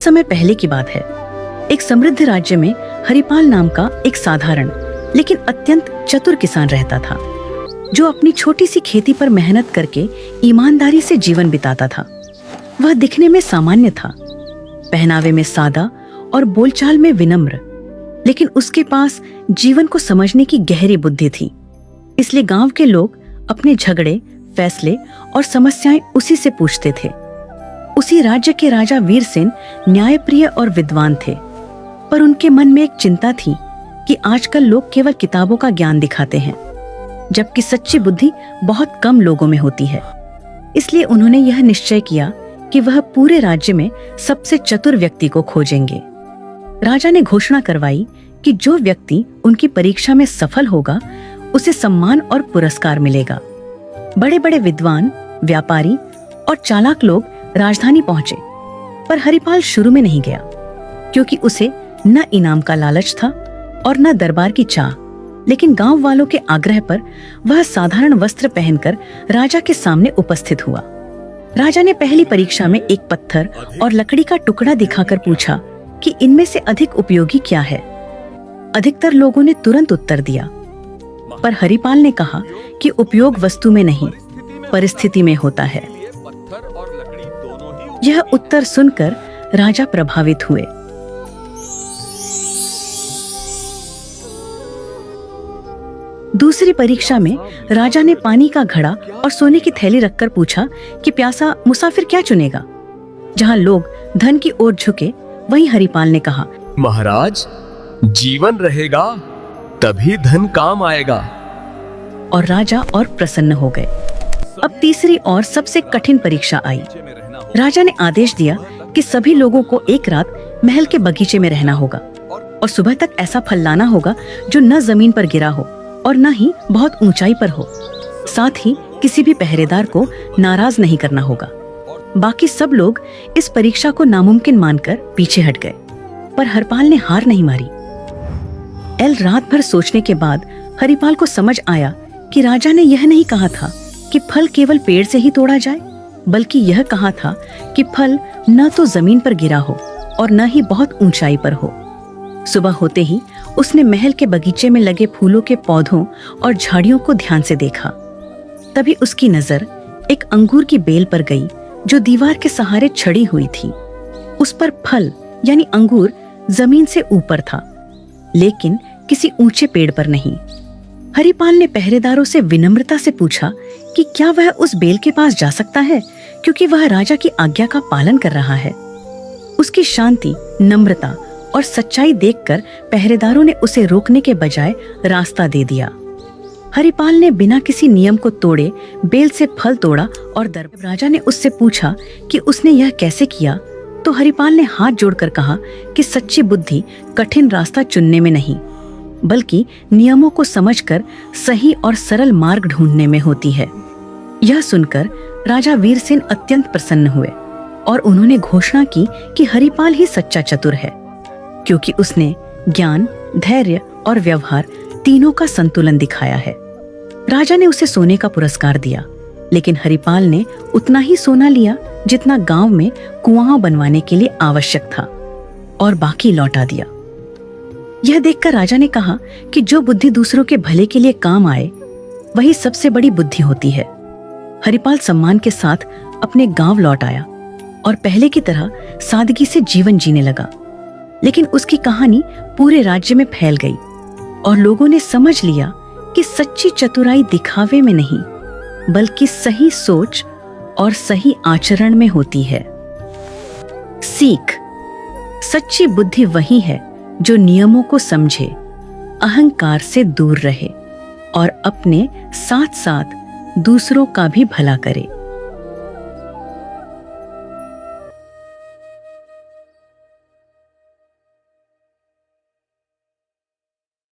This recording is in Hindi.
समय पहले की बात है। एक समृद्ध राज्य में हरिपाल नाम का एक साधारण लेकिन अत्यंत चतुर किसान रहता था, जो अपनी छोटी सी खेती पर मेहनत करके ईमानदारी से जीवन बिताता था। वह दिखने में सामान्य था, पहनावे में सादा और बोलचाल में विनम्र, लेकिन उसके पास जीवन को समझने की गहरी बुद्धि थी। इसलिए गांव के लोग अपने झगड़े, फैसले और समस्याएं उसी से पूछते थे। उसी राज्य के राजा वीरसेन न्यायप्रिय और विद्वान थे, पर उनके मन में एक चिंता थी कि आजकल लोग केवल किताबों का ज्ञान दिखाते हैं, जबकि सच्ची बुद्धि बहुत कम लोगों में होती है। इसलिए उन्होंने यह निश्चय किया कि वह पूरे राज्य में सबसे चतुर व्यक्ति को खोजेंगे। राजा ने घोषणा करवाई कि जो व्यक्ति उनकी परीक्षा में सफल होगा, उसे सम्मान और पुरस्कार मिलेगा। बड़े बड़े विद्वान, व्यापारी और चालाक लोग राजधानी पहुंचे, पर हरिपाल शुरू में नहीं गया, क्योंकि उसे न इनाम का लालच था और न दरबार की चाह। लेकिन गांव वालों के आग्रह पर वह साधारण वस्त्र पहनकर राजा के सामने उपस्थित हुआ। राजा ने पहली परीक्षा में एक पत्थर और लकड़ी का टुकड़ा दिखाकर पूछा कि इनमें से अधिक उपयोगी क्या है। अधिकतर लोगों ने तुरंत उत्तर दिया, पर हरिपाल ने कहा कि उपयोग वस्तु में नहीं, परिस्थिति में होता है। यह उत्तर सुनकर राजा प्रभावित हुए। दूसरी परीक्षा में राजा ने पानी का घड़ा और सोने की थैली रखकर पूछा कि प्यासा मुसाफिर क्या चुनेगा। जहां लोग धन की ओर झुके, वहीं हरिपाल ने कहा, महाराज, जीवन रहेगा तभी धन काम आएगा। और राजा और प्रसन्न हो गए। अब तीसरी और सबसे कठिन परीक्षा आई। राजा ने आदेश दिया कि सभी लोगों को एक रात महल के बगीचे में रहना होगा और सुबह तक ऐसा फल लाना होगा जो न जमीन पर गिरा हो और न ही बहुत ऊंचाई पर हो। साथ ही किसी भी पहरेदार को नाराज नहीं करना होगा। बाकी सब लोग इस परीक्षा को नामुमकिन मानकर पीछे हट गए, पर हरिपाल ने हार नहीं मारी। रात भर सोचने के बाद हरिपाल को समझ आया कि राजा ने यह नहीं कहा था कि फल केवल पेड़ से ही तोड़ा जाए, बल्कि यह कहा था कि फल न तो जमीन पर गिरा हो और न ही बहुत ऊंचाई पर हो। सुबह होते ही उसने महल के बगीचे में लगे फूलों के पौधों और झाड़ियों को ध्यान से देखा। तभी उसकी नजर एक अंगूर की बेल पर गई, जो दीवार के सहारे छड़ी हुई थी। उस पर फल यानी अंगूर जमीन से ऊपर था, लेकिन किसी ऊंचे पेड़ पर नहीं। हरिपाल ने पहरेदारों से विनम्रता से पूछा कि क्या वह उस बेल के पास जा सकता है, क्योंकि वह राजा की आज्ञा का पालन कर रहा है। उसकी शांति, नम्रता और सच्चाई देखकर पहरेदारों ने उसे रोकने के बजाय रास्ता दे दिया। हरिपाल ने बिना किसी नियम को तोड़े बेल से फल तोड़ा और राजा ने उससे पूछा कि उसने यह कैसे किया, तो हरिपाल ने हाथ जोड़कर कहा कि सच्ची बुद्धि कठिन रास्ता चुनने में नहीं, बल्कि नियमों को समझकर सही और सरल मार्ग ढूंढने में होती है। यह सुनकर राजा वीरसेन अत्यंत प्रसन्न हुए और उन्होंने घोषणा की कि हरिपाल ही सच्चा चतुर है, क्योंकि उसने ज्ञान, धैर्य और व्यवहार तीनों का संतुलन दिखाया है। राजा ने उसे सोने का पुरस्कार दिया, लेकिन हरिपाल ने उतना ही सोना लिया जितना गांव में कुआं बनवाने के लिए आवश्यक था, और बाकी लौटा दिया। यह देखकर राजा ने कहा कि जो बुद्धि दूसरों के भले के लिए काम आए, वही सबसे बड़ी बुद्धि होती है। हरिपाल सम्मान के साथ अपने गांव लौट आया और पहले की तरह सादगी से जीवन जीने लगा। लेकिन उसकी कहानी पूरे राज्य में फैल गई और लोगों ने समझ लिया कि सच्ची चतुराई दिखावे में नहीं, बल्कि सही सोच और सही आचरण में होती है। सीख: सच्ची बुद्धि वही है जो नियमों को समझे, अहंकार से दूर रहे और अपने साथ साथ दूसरों का भी भला करे।